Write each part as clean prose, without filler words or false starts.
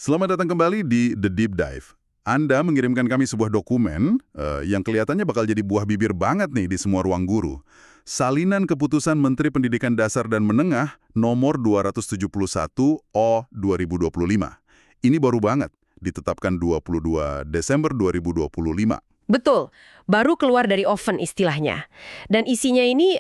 Selamat datang kembali di The Deep Dive. Anda mengirimkan kami sebuah dokumen yang kelihatannya bakal jadi buah bibir banget nih di semua ruang guru. Salinan Keputusan Menteri Pendidikan Dasar dan Menengah nomor 271 O 2025. Ini baru banget, ditetapkan 22 Desember 2025. Betul, baru keluar dari oven istilahnya. Dan isinya ini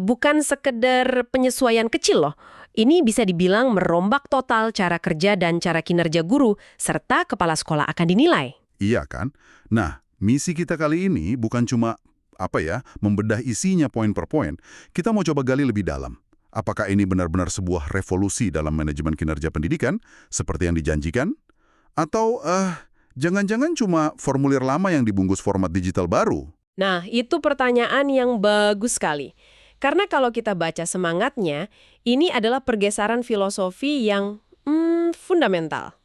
bukan sekedar penyesuaian kecil loh. Ini bisa dibilang merombak total cara kerja dan cara kinerja guru, serta kepala sekolah akan dinilai. Iya kan? Nah, misi kita kali ini bukan cuma membedah isinya poin per poin. Kita mau coba gali lebih dalam. Apakah ini benar-benar sebuah revolusi dalam manajemen kinerja pendidikan, seperti yang dijanjikan? Atau, jangan-jangan cuma formulir lama yang dibungkus format digital baru? Nah, itu pertanyaan yang bagus sekali. Karena kalau kita baca semangatnya, ini adalah pergeseran filosofi yang fundamental.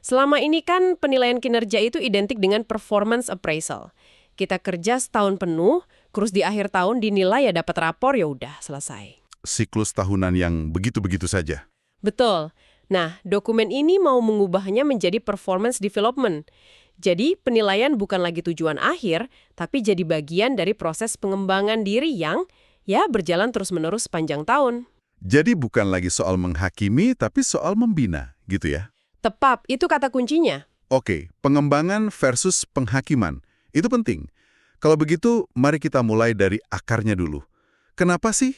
Selama ini kan penilaian kinerja itu identik dengan performance appraisal. Kita kerja setahun penuh, terus di akhir tahun dinilai ya dapat rapor ya udah selesai. Siklus tahunan yang begitu-begitu saja. Betul. Nah, dokumen ini mau mengubahnya menjadi performance development. Jadi, penilaian bukan lagi tujuan akhir, tapi jadi bagian dari proses pengembangan diri yang berjalan terus-menerus sepanjang tahun. Jadi bukan lagi soal menghakimi, tapi soal membina, gitu ya? Tepat, itu kata kuncinya. Oke, pengembangan versus penghakiman. Itu penting. Kalau begitu, mari kita mulai dari akarnya dulu. Kenapa sih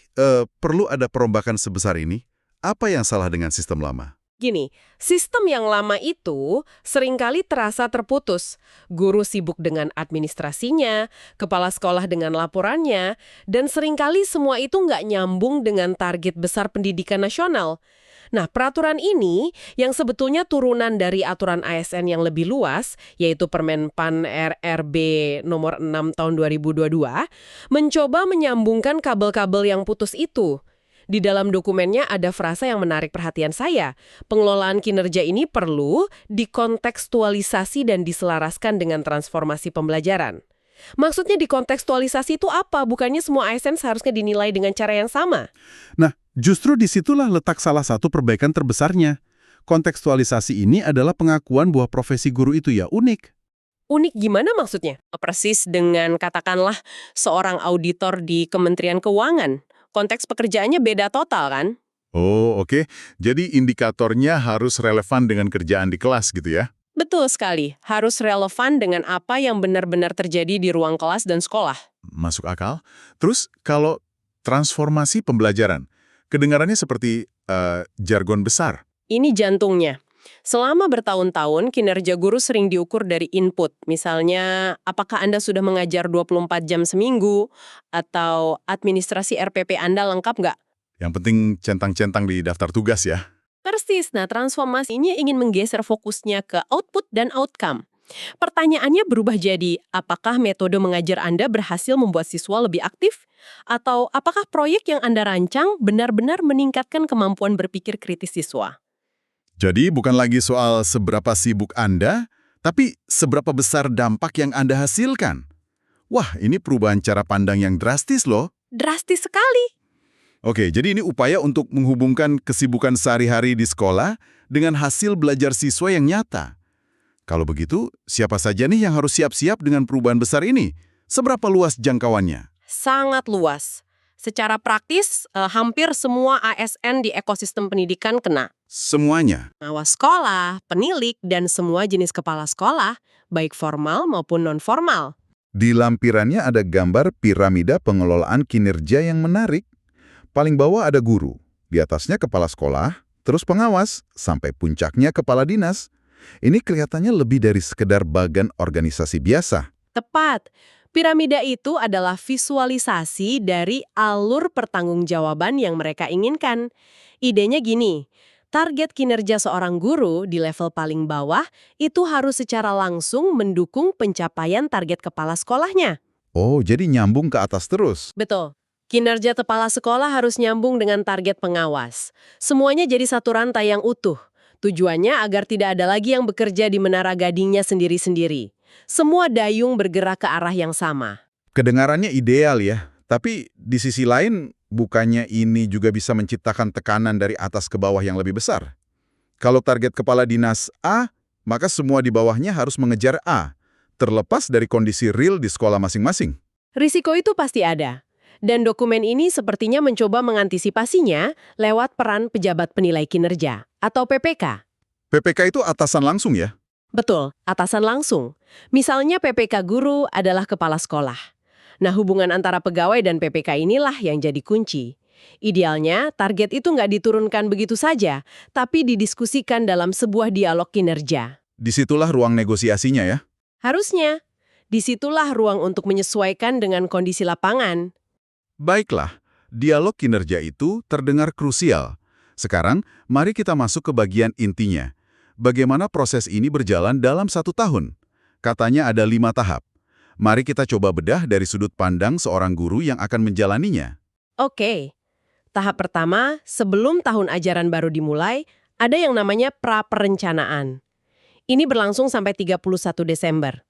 perlu ada perombakan sebesar ini? Apa yang salah dengan sistem lama? Gini, sistem yang lama itu seringkali terasa terputus. Guru sibuk dengan administrasinya, kepala sekolah dengan laporannya, dan seringkali semua itu nggak nyambung dengan target besar pendidikan nasional. Nah, peraturan ini yang sebetulnya turunan dari aturan ASN yang lebih luas, yaitu Permenpan RRB nomor 6 tahun 2022, mencoba menyambungkan kabel-kabel yang putus itu. Di dalam dokumennya ada frasa yang menarik perhatian saya. Pengelolaan kinerja ini perlu dikontekstualisasi dan diselaraskan dengan transformasi pembelajaran. Maksudnya dikontekstualisasi itu apa? Bukannya semua ASN seharusnya dinilai dengan cara yang sama? Nah, justru disitulah letak salah satu perbaikan terbesarnya. Kontekstualisasi ini adalah pengakuan bahwa profesi guru itu ya unik. Unik gimana maksudnya? Persis dengan katakanlah seorang auditor di Kementerian Keuangan. Konteks pekerjaannya beda total kan? Oh, oke. Jadi indikatornya harus relevan dengan kerjaan di kelas gitu ya? Betul sekali. Harus relevan dengan apa yang benar-benar terjadi di ruang kelas dan sekolah. Masuk akal. Terus kalau transformasi pembelajaran, kedengarannya seperti jargon besar. Ini jantungnya. Selama bertahun-tahun, kinerja guru sering diukur dari input. Misalnya, apakah Anda sudah mengajar 24 jam seminggu? Atau administrasi RPP Anda lengkap nggak? Yang penting centang-centang di daftar tugas ya. Persis. Nah, transformasinya ingin menggeser fokusnya ke output dan outcome. Pertanyaannya berubah jadi, apakah metode mengajar Anda berhasil membuat siswa lebih aktif? Atau apakah proyek yang Anda rancang benar-benar meningkatkan kemampuan berpikir kritis siswa? Jadi bukan lagi soal seberapa sibuk Anda, tapi seberapa besar dampak yang Anda hasilkan. Wah, ini perubahan cara pandang yang drastis loh. Drastis sekali. Oke, jadi ini upaya untuk menghubungkan kesibukan sehari-hari di sekolah dengan hasil belajar siswa yang nyata. Kalau begitu, siapa saja nih yang harus siap-siap dengan perubahan besar ini? Seberapa luas jangkauannya? Sangat luas. Secara praktis, hampir semua ASN di ekosistem pendidikan kena. Semuanya. Pengawas sekolah, penilik, dan semua jenis kepala sekolah, baik formal maupun non-formal. Di lampirannya ada gambar piramida pengelolaan kinerja yang menarik. Paling bawah ada guru, di atasnya kepala sekolah, terus pengawas, sampai puncaknya kepala dinas. Ini kelihatannya lebih dari sekedar bagan organisasi biasa. Tepat. Piramida itu adalah visualisasi dari alur pertanggungjawaban yang mereka inginkan. Idenya gini, target kinerja seorang guru di level paling bawah itu harus secara langsung mendukung pencapaian target kepala sekolahnya. Oh, jadi nyambung ke atas terus. Betul. Kinerja kepala sekolah harus nyambung dengan target pengawas. Semuanya jadi satu rantai yang utuh. Tujuannya agar tidak ada lagi yang bekerja di menara gadingnya sendiri-sendiri. Semua dayung bergerak ke arah yang sama. Kedengarannya ideal ya, tapi di sisi lain bukannya ini juga bisa menciptakan tekanan dari atas ke bawah yang lebih besar? Kalau target kepala dinas A, maka semua di bawahnya harus mengejar A, terlepas dari kondisi real di sekolah masing-masing. Risiko itu pasti ada. Dan dokumen ini sepertinya mencoba mengantisipasinya lewat peran pejabat penilai kinerja atau PPK. PPK itu atasan langsung ya? Betul, atasan langsung. Misalnya PPK guru adalah kepala sekolah. Nah, hubungan antara pegawai dan PPK inilah yang jadi kunci. Idealnya, target itu nggak diturunkan begitu saja, tapi didiskusikan dalam sebuah dialog kinerja. Disitulah ruang negosiasinya ya? Harusnya, disitulah ruang untuk menyesuaikan dengan kondisi lapangan. Baiklah, dialog kinerja itu terdengar krusial. Sekarang, mari kita masuk ke bagian intinya. Bagaimana proses ini berjalan dalam 1 tahun? Katanya ada 5 tahap. Mari kita coba bedah dari sudut pandang seorang guru yang akan menjalaninya. Oke, tahap pertama, sebelum tahun ajaran baru dimulai, ada yang namanya pra-perencanaan. Ini berlangsung sampai 31 Desember.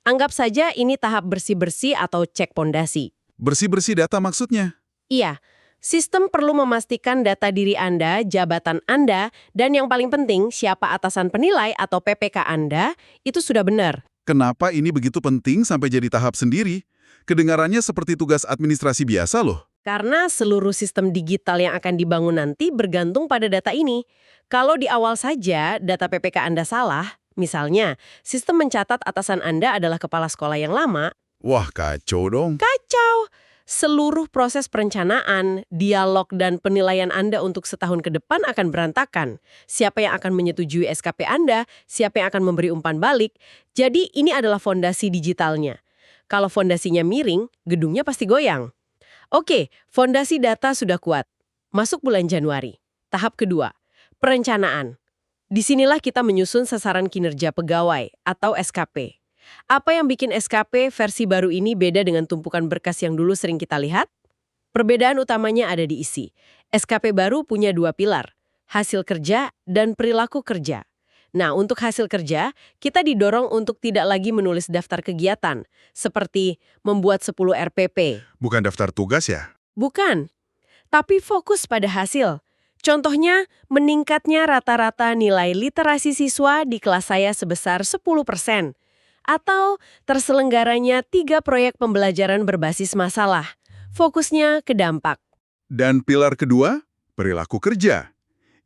Anggap saja ini tahap bersih-bersih atau cek pondasi. Bersih-bersih data maksudnya? Iya, sistem perlu memastikan data diri Anda, jabatan Anda, dan yang paling penting, siapa atasan penilai atau PPK Anda, itu sudah benar. Kenapa ini begitu penting sampai jadi tahap sendiri? Kedengarannya seperti tugas administrasi biasa loh. Karena seluruh sistem digital yang akan dibangun nanti bergantung pada data ini. Kalau di awal saja data PPK Anda salah, misalnya, sistem mencatat atasan Anda adalah kepala sekolah yang lama, Wah, kacau dong. kacau! Seluruh proses perencanaan, dialog, dan penilaian Anda untuk setahun ke depan akan berantakan. Siapa yang akan menyetujui SKP Anda, siapa yang akan memberi umpan balik. Jadi ini adalah fondasi digitalnya. Kalau fondasinya miring, gedungnya pasti goyang. Oke, fondasi data sudah kuat. Masuk bulan Januari. Tahap kedua, perencanaan. Disinilah kita menyusun sasaran kinerja pegawai atau SKP. Apa yang bikin SKP versi baru ini beda dengan tumpukan berkas yang dulu sering kita lihat? Perbedaan utamanya ada di isi. SKP baru punya 2 pilar, hasil kerja dan perilaku kerja. Nah, untuk hasil kerja, kita didorong untuk tidak lagi menulis daftar kegiatan, seperti membuat 10 RPP. Bukan daftar tugas ya? Bukan, tapi fokus pada hasil. Contohnya, meningkatnya rata-rata nilai literasi siswa di kelas saya sebesar 10%. Atau terselenggaranya 3 proyek pembelajaran berbasis masalah. Fokusnya ke dampak. Dan pilar kedua, perilaku kerja.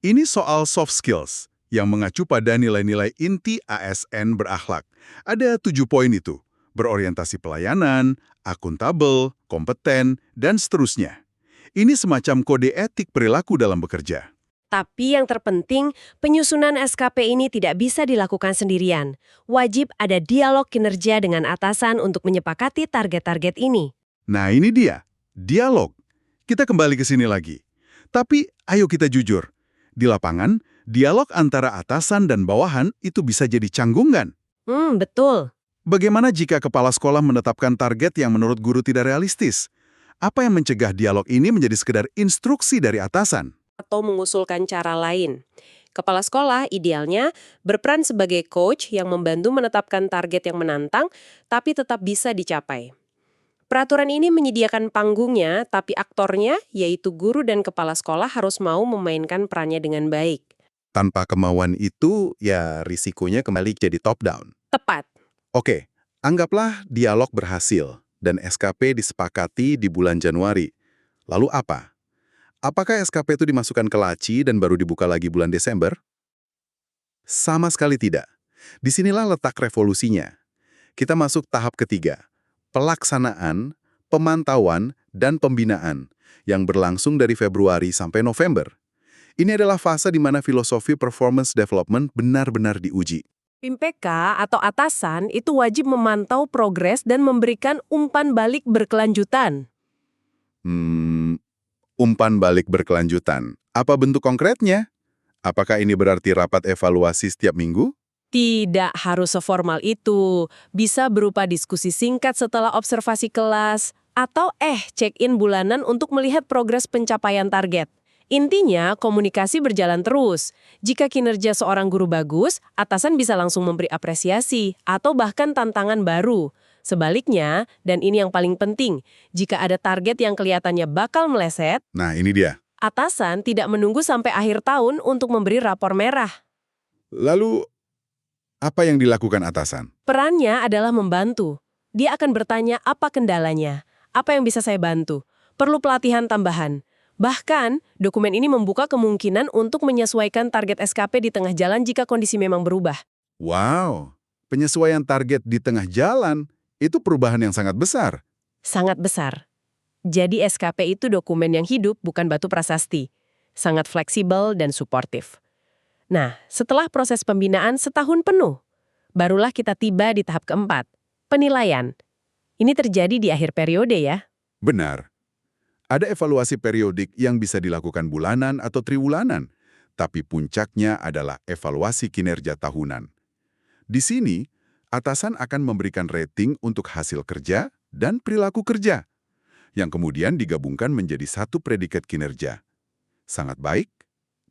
Ini soal soft skills yang mengacu pada nilai-nilai inti ASN berakhlak. Ada 7 poin itu, berorientasi pelayanan, akuntabel, kompeten, dan seterusnya. Ini semacam kode etik perilaku dalam bekerja. Tapi yang terpenting, penyusunan SKP ini tidak bisa dilakukan sendirian. Wajib ada dialog kinerja dengan atasan untuk menyepakati target-target ini. Nah ini dia, dialog. Kita kembali ke sini lagi. Tapi ayo kita jujur. Di lapangan, dialog antara atasan dan bawahan itu bisa jadi canggungan. Betul. Bagaimana jika kepala sekolah menetapkan target yang menurut guru tidak realistis? Apa yang mencegah dialog ini menjadi sekedar instruksi dari atasan? Atau mengusulkan cara lain. Kepala sekolah idealnya berperan sebagai coach yang membantu menetapkan target yang menantang, tapi tetap bisa dicapai. Peraturan ini menyediakan panggungnya, tapi aktornya, yaitu guru dan kepala sekolah harus mau memainkan perannya dengan baik. Tanpa kemauan itu, ya risikonya kembali jadi top down. Tepat. Oke, anggaplah dialog berhasil dan SKP disepakati di bulan Januari. Lalu apa? Apakah SKP itu dimasukkan ke laci dan baru dibuka lagi bulan Desember? Sama sekali tidak. Disinilah letak revolusinya. Kita masuk tahap ketiga, pelaksanaan, pemantauan, dan pembinaan yang berlangsung dari Februari sampai November. Ini adalah fase di mana filosofi performance development benar-benar diuji. Tim PK atau atasan itu wajib memantau progres dan memberikan umpan balik berkelanjutan. Umpan balik berkelanjutan. Apa bentuk konkretnya? Apakah ini berarti rapat evaluasi setiap minggu? Tidak harus seformal itu. Bisa berupa diskusi singkat setelah observasi kelas, atau check-in bulanan untuk melihat progres pencapaian target. Intinya, komunikasi berjalan terus. Jika kinerja seorang guru bagus, atasan bisa langsung memberi apresiasi atau bahkan tantangan baru. Sebaliknya, dan ini yang paling penting, jika ada target yang kelihatannya bakal meleset, Nah, ini dia. atasan tidak menunggu sampai akhir tahun untuk memberi rapor merah. Lalu, apa yang dilakukan atasan? Perannya adalah membantu. Dia akan bertanya apa kendalanya, apa yang bisa saya bantu, perlu pelatihan tambahan. Bahkan, dokumen ini membuka kemungkinan untuk menyesuaikan target SKP di tengah jalan jika kondisi memang berubah. Wow, penyesuaian target di tengah jalan, itu perubahan yang sangat besar. Sangat besar. Jadi SKP itu dokumen yang hidup, bukan batu prasasti. Sangat fleksibel dan suportif. Nah, setelah proses pembinaan setahun penuh, barulah kita tiba di tahap keempat, penilaian. Ini terjadi di akhir periode ya. Benar. Ada evaluasi periodik yang bisa dilakukan bulanan atau triwulanan, tapi puncaknya adalah evaluasi kinerja tahunan. Di sini, atasan akan memberikan rating untuk hasil kerja dan perilaku kerja, yang kemudian digabungkan menjadi satu predikat kinerja. Sangat baik,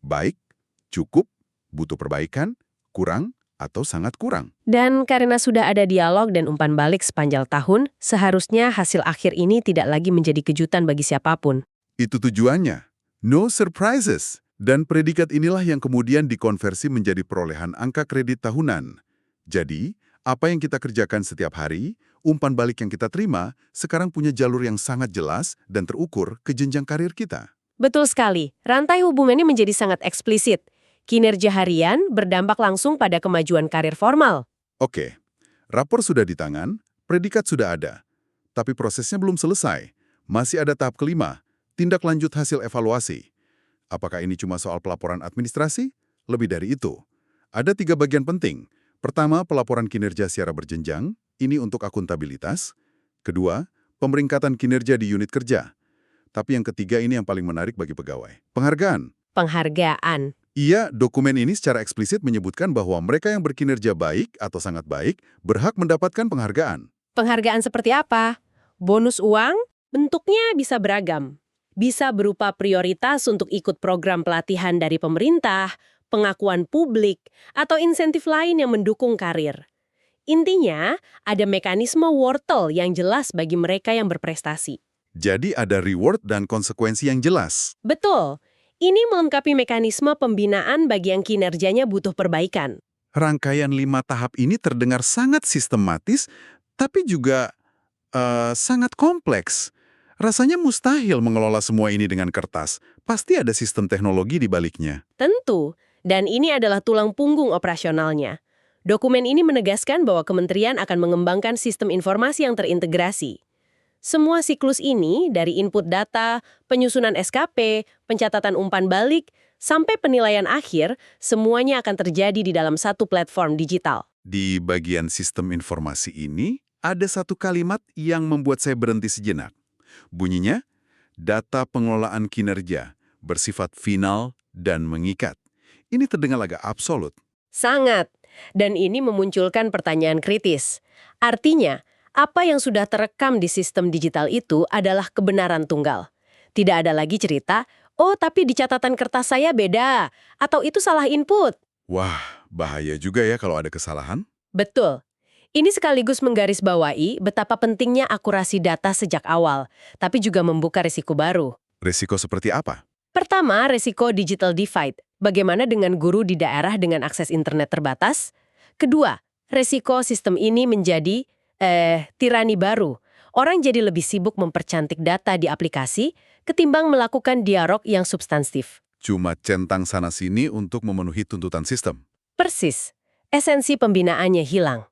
baik, cukup, butuh perbaikan, kurang, atau sangat kurang. Dan karena sudah ada dialog dan umpan balik sepanjang tahun, seharusnya hasil akhir ini tidak lagi menjadi kejutan bagi siapapun. Itu tujuannya. No surprises. Dan predikat inilah yang kemudian dikonversi menjadi perolehan angka kredit tahunan. Jadi, apa yang kita kerjakan setiap hari, umpan balik yang kita terima, sekarang punya jalur yang sangat jelas dan terukur ke jenjang karir kita. Betul sekali, rantai hubungannya menjadi sangat eksplisit. Kinerja harian berdampak langsung pada kemajuan karir formal. Oke, rapor sudah di tangan, predikat sudah ada. Tapi prosesnya belum selesai. Masih ada tahap kelima, tindak lanjut hasil evaluasi. Apakah ini cuma soal pelaporan administrasi? Lebih dari itu. Ada 3 bagian penting. Pertama, pelaporan kinerja secara berjenjang. Ini untuk akuntabilitas. Kedua, pemeringkatan kinerja di unit kerja. Tapi yang ketiga ini yang paling menarik bagi pegawai. Penghargaan. Penghargaan. Iya, dokumen ini secara eksplisit menyebutkan bahwa mereka yang berkinerja baik atau sangat baik berhak mendapatkan penghargaan. Penghargaan seperti apa? Bonus uang? Bentuknya bisa beragam. Bisa berupa prioritas untuk ikut program pelatihan dari pemerintah, pengakuan publik, atau insentif lain yang mendukung karir. Intinya, ada mekanisme wortel yang jelas bagi mereka yang berprestasi. Jadi ada reward dan konsekuensi yang jelas. Betul. Ini melengkapi mekanisme pembinaan bagi yang kinerjanya butuh perbaikan. Rangkaian 5 tahap ini terdengar sangat sistematis, tapi juga sangat kompleks. Rasanya mustahil mengelola semua ini dengan kertas. Pasti ada sistem teknologi di baliknya. Tentu, dan ini adalah tulang punggung operasionalnya. Dokumen ini menegaskan bahwa kementerian akan mengembangkan sistem informasi yang terintegrasi. Semua siklus ini, dari input data, penyusunan SKP, pencatatan umpan balik, sampai penilaian akhir, semuanya akan terjadi di dalam satu platform digital. Di bagian sistem informasi ini, ada satu kalimat yang membuat saya berhenti sejenak. Bunyinya, data pengelolaan kinerja, bersifat final dan mengikat. Ini terdengar agak absolut. Sangat. Dan ini memunculkan pertanyaan kritis. Artinya, apa yang sudah terekam di sistem digital itu adalah kebenaran tunggal. Tidak ada lagi cerita, oh tapi di catatan kertas saya beda, atau itu salah input. Wah, bahaya juga ya kalau ada kesalahan. Betul. Ini sekaligus menggarisbawahi betapa pentingnya akurasi data sejak awal, tapi juga membuka risiko baru. Risiko seperti apa? Pertama, risiko digital divide. Bagaimana dengan guru di daerah dengan akses internet terbatas? Kedua, risiko sistem ini menjadi tirani baru. Orang jadi lebih sibuk mempercantik data di aplikasi ketimbang melakukan dialog yang substantif. Cuma centang sana-sini untuk memenuhi tuntutan sistem. Persis. Esensi pembinaannya hilang.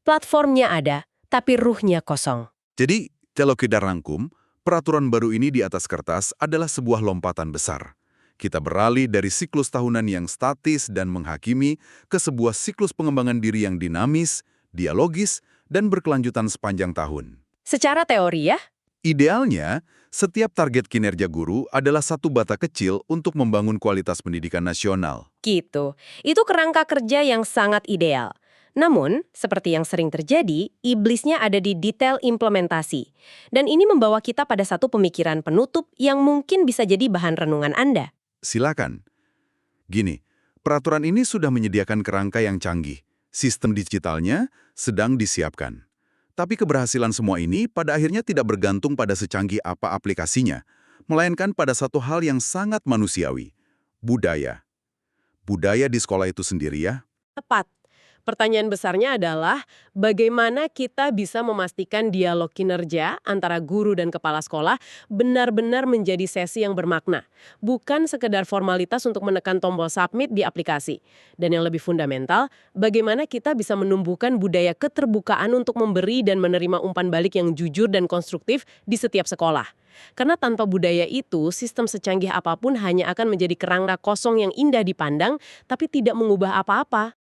Platformnya ada, tapi ruhnya kosong. Jadi, kalau kita rangkum, peraturan baru ini di atas kertas adalah sebuah lompatan besar. Kita beralih dari siklus tahunan yang statis dan menghakimi ke sebuah siklus pengembangan diri yang dinamis, dialogis, dan berkelanjutan sepanjang tahun. Secara teori ya, Idealnya, setiap target kinerja guru adalah satu bata kecil untuk membangun kualitas pendidikan nasional. gitu. Itu kerangka kerja yang sangat ideal. Namun, seperti yang sering terjadi, iblisnya ada di detail implementasi. Dan ini membawa kita pada satu pemikiran penutup yang mungkin bisa jadi bahan renungan Anda. Silakan. Gini, peraturan ini sudah menyediakan kerangka yang canggih. Sistem digitalnya sedang disiapkan. Tapi keberhasilan semua ini pada akhirnya tidak bergantung pada secanggih apa aplikasinya, melainkan pada satu hal yang sangat manusiawi, budaya. Budaya di sekolah itu sendiri ya, Tepat. Pertanyaan besarnya adalah bagaimana kita bisa memastikan dialog kinerja antara guru dan kepala sekolah benar-benar menjadi sesi yang bermakna, bukan sekedar formalitas untuk menekan tombol submit di aplikasi. Dan yang lebih fundamental, bagaimana kita bisa menumbuhkan budaya keterbukaan untuk memberi dan menerima umpan balik yang jujur dan konstruktif di setiap sekolah. Karena tanpa budaya itu, sistem secanggih apapun hanya akan menjadi kerangka kosong yang indah dipandang, tapi tidak mengubah apa-apa.